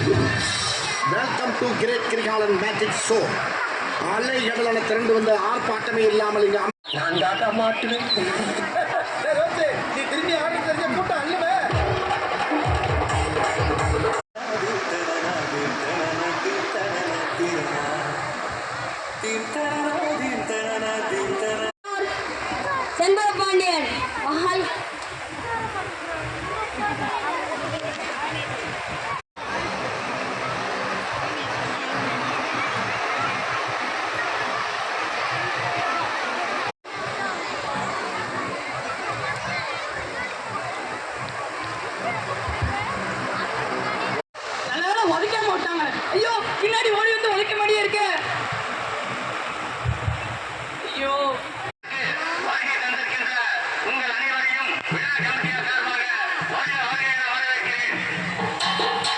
Welcome to great Kirikalan magic show. அலை கடலான திரண்டு வந்த ஆர்ப்பாட்டமே இல்லாமல் இங்கு நான் தாத்தா மாட்டுவேன்.